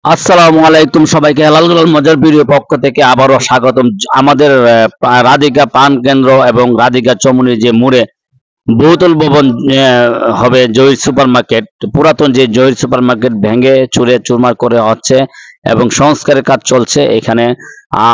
আসসালামু আলাইকুম সবাইকে হেলাল গুলাল মজার ভিডিও পক্ষ থেকে আবারও স্বাগতম। আমাদের রাধিকা পান কেন্দ্র এবং রাধিকা চমুনি যে মোড়ে বহুতল ভবন হবে জহির সুপার মার্কেট। পুরাতন যে জহির সুপার মার্কেট ভেঙে চুরে চুরমার করে হচ্ছে এবং সংস্কারের কাজ চলছে এখানে।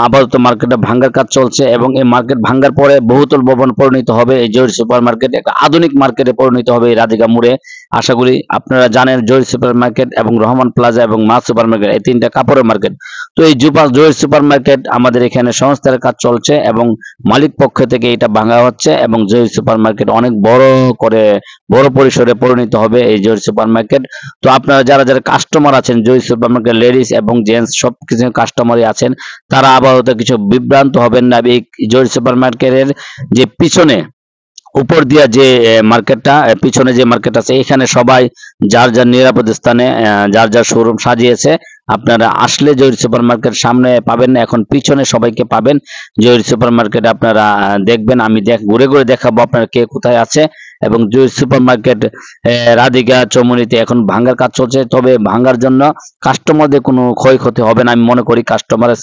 আপাতত মার্কেটে ভাঙ্গার কাজ চলছে এবং এই মার্কেট ভাঙ্গার পরে বহুতল ভবন পরিণত হবে এই জহির সুপার মার্কেট, একটা আধুনিক মার্কেটে পরিণত হবে এই রাধিকা মোড়ে। আশা করি আপনারা জানেন জহির সুপার মার্কেট এবং রহমান প্লাজা এবং মা সুপার মার্কেট এই তিনটা কাপড়ের মার্কেট। তো এই জহির সুপার মার্কেট আমাদের এখানে সংস্কারের কাজ চলছে এবং মালিক পক্ষ থেকে এটা ভাঙা হচ্ছে এবং জহির সুপার মার্কেট অনেক বড় করে বড় পরিসরে পরিণত হবে এই জহির সুপার মার্কেট। তো আপনারা যারা যারা কাস্টমার আছেন জহির সুপার মার্কেট, লেডিস এবং জেন্টস সব কিছু কাস্টমারই আছেন, তারা আপাতত কিছু বিভ্রান্ত হবেন না। এই জহির সুপার মার্কেটের যে পিছনে উপর দিয়া যে মার্কেটটা, পিছনে যে মার্কেট আছে এখানে সবাই যার যার নিরাপদ স্থানে যার যার শোরুম সাজিয়েছে। আপনারা আসলে জহির সুপার মার্কেট সামনে পাবেন না, এখন পিছনে সবাইকে পাবেন জহির সুপার মার্কেট। আপনারা দেখবেন, আমি ঘুরে ঘুরে দেখাবো আপনারা কে কোথায় আছে। এবং জহির সুপার মার্কেট রাধিকা চৌমুহনীতে এখন ভাঙ্গার কাজ চলছে, তবে ভাঙ্গার জন্য কাস্টমারদের কোনো ক্ষয়ক্ষতি হবে না আমি মনে করি। কাস্টমারের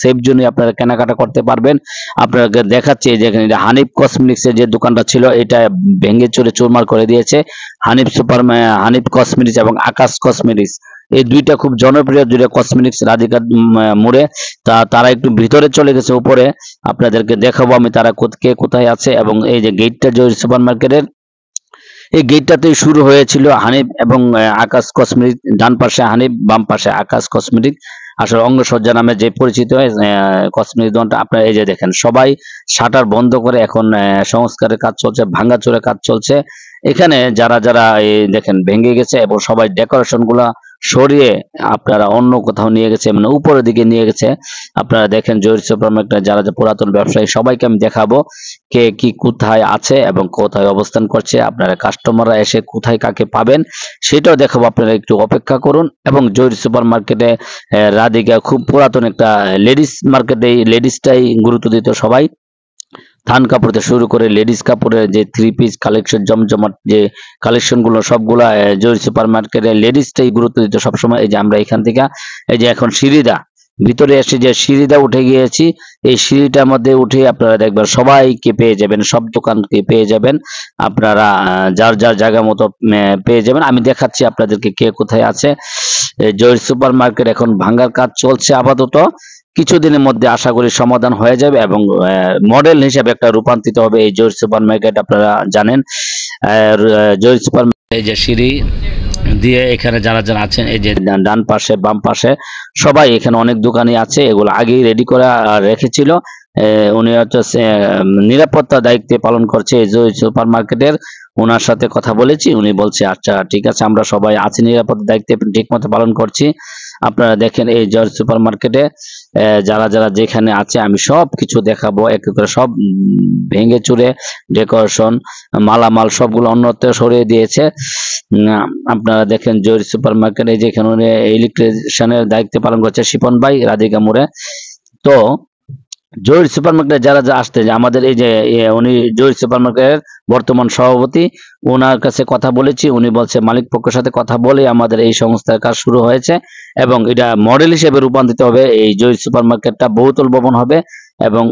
সেফ জন্যই আপনারা কেনাকাটা করতে পারবেন। আপনাকে দেখাচ্ছি যেখানে হানিফ কসমেটিক্স এর যে দোকানটা ছিল এটা ভেঙে চুরে চুরমার করে দিয়েছে। হানিফ কসমেটিক্স এবং আকাশ কসমেটিক্স এই দুইটা খুব জনপ্রিয় দুইটা কসমেটিক্স রাধিকা মোড়ে। তারা একটু ভিতরে চলে গেছে উপরে, আপনাদেরকে দেখাবো আমি তারা কে কোথায় আছে। এবং এই যে গেটটা জহির সুপার মার্কেটের, এই গেটটাতেই শুরু হয়েছিল হানিফ এবং আকাশ কসমেটিক। ডান পাশে হানিফ, বাম পাশে আকাশ কসমেটিক। আসলে অঙ্গসজ্জা নামে যে পরিচিত কসমেটিক দোকানটা। আপনারা এই যে দেখেন সবাই শাটার বন্ধ করে এখন সংস্কারের কাজ চলছে, ভাঙাচোরা কাজ চলছে এখানে। যারা যারা এই দেখেন ভেঙে গেছে এবং সবাই ডেকোরেশন গুলা সরিয়ে আপনারা অন্য কোথাও নিয়ে গেছে, মানে উপরের দিকে নিয়ে গেছে। আপনারা দেখেন জহির সুপার মার্কেটে যারা পুরাতন ব্যবসায়ী সবাইকে আমি দেখাবো কে কি কোথায় আছে এবং কোথায় অবস্থান করছে। আপনারা কাস্টমাররা এসে কোথায় কাকে পাবেন সেটাও দেখাবো, আপনারা একটু অপেক্ষা করুন। এবং জহির সুপার মার্কেটে রাধিকা খুব পুরাতন একটা লেডিস মার্কেট, এই লেডিসটাই গুরুত্ব দিত সবাই। থান কাপড় থেকে শুরু করে লেডিস কাপড়ের যে থ্রি পিস কালেকশন, জমজমাট যে কালেকশন গুলো সবগুলা জহির সুপার মার্কেটে লেডিসটাই গুরুত্ব দিত সবসময়। এই যে আমরা এখান থেকে এই যে এখন সিঁড়িদা ভিতরে এসে যে সিঁড়িদা উঠে গিয়েছি, এই সিঁড়িটার মধ্যে উঠে আপনারা দেখবেন সবাইকে পেয়ে যাবেন, সব দোকানকে পেয়ে যাবেন। আপনারা যার যার জায়গা মতো পেয়ে যাবেন। আমি দেখাচ্ছি আপনাদেরকে কে কোথায় আছে। জহির সুপার মার্কেট এখন ভাঙ্গার কাজ চলছে আপাতত, কিছুদিনের মধ্যে আশা করি সমাধান হয়ে যাবে এবং মডেল হিসেবে একটা রূপান্তরিত হবে এই জহির সুপার মার্কেট। আপনারা জানেন জহির সুপার এই যে সিঁড়ি দিয়ে এখানে যারা যারা আছেন এই যে ডান পাশে বাম পাশে সবাই এখানে অনেক দোকানই আছে, এগুলো আগেই রেডি করে রেখেছিল। উনি হচ্ছে নিরাপত্তা দায়িত্বে পালন করছে এই জহির সুপার মার্কেটের। ওনার সাথে কথা বলেছি, উনি বলছে আচ্ছা ঠিক আছে, আমরা সবাই আছি নিরাপত্তা দায়িত্বে ঠিক মতো পালন করছি। আপনারা দেখেন এই জহির সুপার মার্কেটে যারা যারা যেখানে আছে আমি সব কিছু দেখাবো এক করে। সব ভেঙে চুরে ডেকোরেশন মালামাল সবগুলো অন্যত্র সরিয়ে দিয়েছে। আপনারা দেখেন জহির সুপার মার্কেটে যেখানে উনি ইলেকট্রিশিয়ানের দায়িত্ব পালন করছে শিপন ভাই রাধিকা মোড়ে। তো জহির সুপার মার্কেটে যারা যা আসতে আমাদের এই যে উনি জহির সুপার মার্কেটের বর্তমান সভাপতি, ওনার কাছে কথা বলেছি। উনি বলছে মালিক পক্ষের সাথে কথা বলে আমাদের এই সংস্থার কাজ শুরু হয়েছে এবং এটা মডেল হিসেবে রূপান্তরিত হবে। এই জহির সুপার মার্কেটটা বহুতল ভবন হবে এবং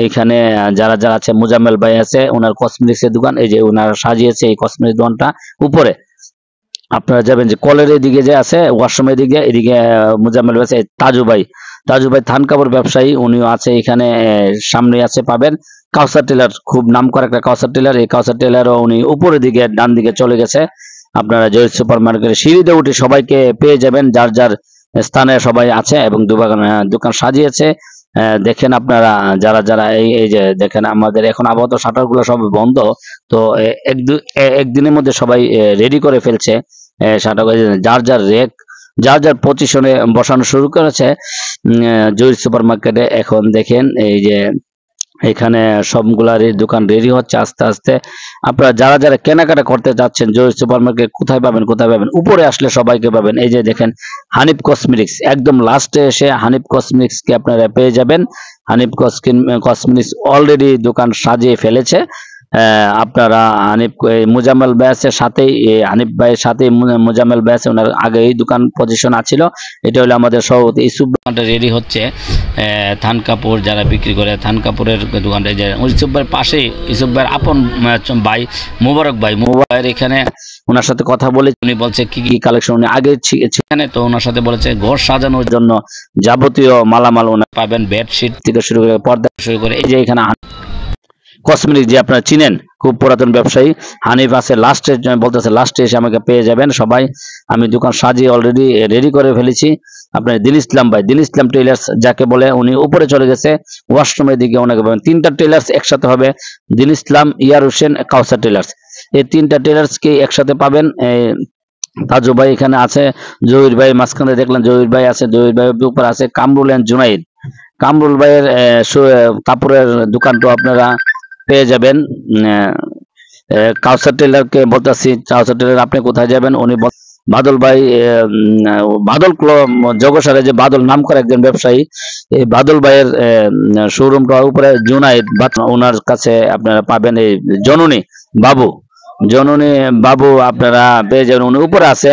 এইখানে যারা যারা আছে মুজাম্মেল ভাই আছে, ওনার কসমেটিক্স এর দোকান, এই যে ওনারা সাজিয়েছে এই কসমেটিক্স দোকানটা উপরে। আপনারা যাবেন যে কলের দিকে যে আছে ওয়াশরুমের দিকে, এদিকে মুজাম্মেল ভাই আছে। তাজু ভাই থান কাপড় ব্যবসায়ী, উনিও আছে এখানে সামনে আছে পাবেন। কাউসার টেলার খুব নাম করা একটা কাউসার টেলার, এই কাউসার টেলারও উনি উপরের দিকে ডান দিকে চলে গেছে। আপনারা জহির সুপার মার্কেটে সিঁড়িতে উঠে সবাইকে পেয়ে যাবেন, যার যার স্থানে সবাই আছে এবং দোকান সাজিয়েছে। দেখেন আপনারা যারা যারা এই যে দেখেন আমাদের এখন আপাতত শাটার গুলো সব বন্ধ। তো একদিনের মধ্যে সবাই রেডি করে ফেলছে শাটার, যার যার রেক যার যার পজিশনে বসানো শুরু করেছে জহির সুপার মার্কেটে। এখন দেখেন এই যে এখানে সবগুলা দোকান রেডি হচ্ছে আস্তে আস্তে। আপনারা যারা যারা কেনাকাটা করতে যাচ্ছেন জহির সুপার মার্কেট কোথায় পাবেন উপরে আসলে সবাইকে পাবেন। এই যে দেখেন হানিফ কসমেটিক্স, একদম লাস্টে এসে হানিফ কসমেটিক্স কে আপনারা পেয়ে যাবেন। হানিফ কসমেটিক্স অলরেডি দোকান সাজিয়ে ফেলেছে আপনারা হানিফ মুজাম্মেল ব্যাসের সাথেই হানিফ ভাইয়ের সাথে মুজাম্মেল ব্যাস ওনার আগে এই দোকান পজিশন আছিল। এটা হলো আমাদের সভাপতি ইসুফ। দোকানটা রেডি হচ্ছে, থান কাপড় যারা বিক্রি করে থান কাপড়ের দোকানটা, যে ইসুফ ভাইয়ের পাশেই ইসুফ ভাইয়ের আপন ভাই মোবারক ভাইয়ের এখানে ওনার সাথে কথা বলে উনি বলছে কি কি কালেকশন উনি আগে সেখানে, তো ওনার সাথে বলেছে ঘর সাজানোর জন্য যাবতীয় মালামাল ওনার পাবেন, বেডশিট থেকে শুরু করে পর্দা শুরু করে। এই যে এখানে কসমেটিক যে আপনারা চিনেন, খুব পুরাতন ব্যবসায়ী হানিফ আছে, লাস্টে বলতেছে লাস্টে এসে আমাকে পেয়ে যাবেন সবাই। আমি দোকান সাজিয়ে অলরেডি রেডি করে ফেলেছি। আপনার দিন ইসলাম ভাই, দিন ইসলাম টেইলার্স যাকে বলে, উনি উপরে চলে গেছে ওয়াশরুমের দিকে, ওনাকে পাবেন। তিনটা টেইলার্স একসাথে হবে, দিন ইসলাম, ইয়ার হোসেন, কাউসার টেইলার্স, এই তিনটা টেইলার্সকে একসাথে পাবেন। তাজু ভাই এখানে আছে, জহির ভাই মাঝখানে দেখলেন, জহির ভাই আছে, জহির ভাই উপর আছে কামরুল এন্ড জুনাইদ। কামরুল ভাইয়ের কাপড়ের দোকানটা আপনারা পেয়ে যাবেন। কাউসার টেলারকে বলতেছি, কাউসার টেলার আপনি কোথায় যাবেন? উনি বাদল ভাই, বাদল জগসারে যে বাদল নাম করে একজন ব্যবসায়ী, এই বাদল ভাইয়ের শোরুমটা উপরে জুনাইদ, ওনার কাছে আপনারা পাবেন এই জননী বাবু আপনারা পেয়ে যাবেন, উনি উপরে আছে।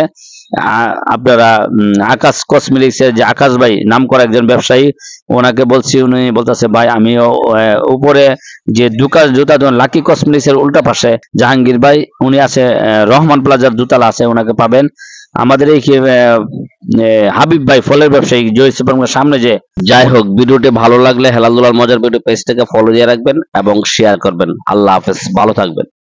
আপনারা আকাশ কসমেটিক্স এর যে আকাশ ভাই নাম করা একজন ব্যবসায়ী, ওনাকে বলছি, উনি বলতেছে ভাই আমিও উপরে যে জুতা দোকান লাকি কসমেটিক্স এর উল্টা পাশে জাহাঙ্গীর ভাই, উনি আছে রহমান প্লাজার দোতলা আছে, ওনাকে পাবেন। আমাদের এই হাবিব ভাই ফলের ব্যবসায়ী জয় সুপার সামনে যে। যাই হোক, ভিডিওটি ভালো লাগলে হেলাল দুলাল মজার ভিডিও পেজটাকে ফলো দিয়ে রাখবেন এবং শেয়ার করবেন। আল্লাহ হাফেজ, ভালো থাকবেন।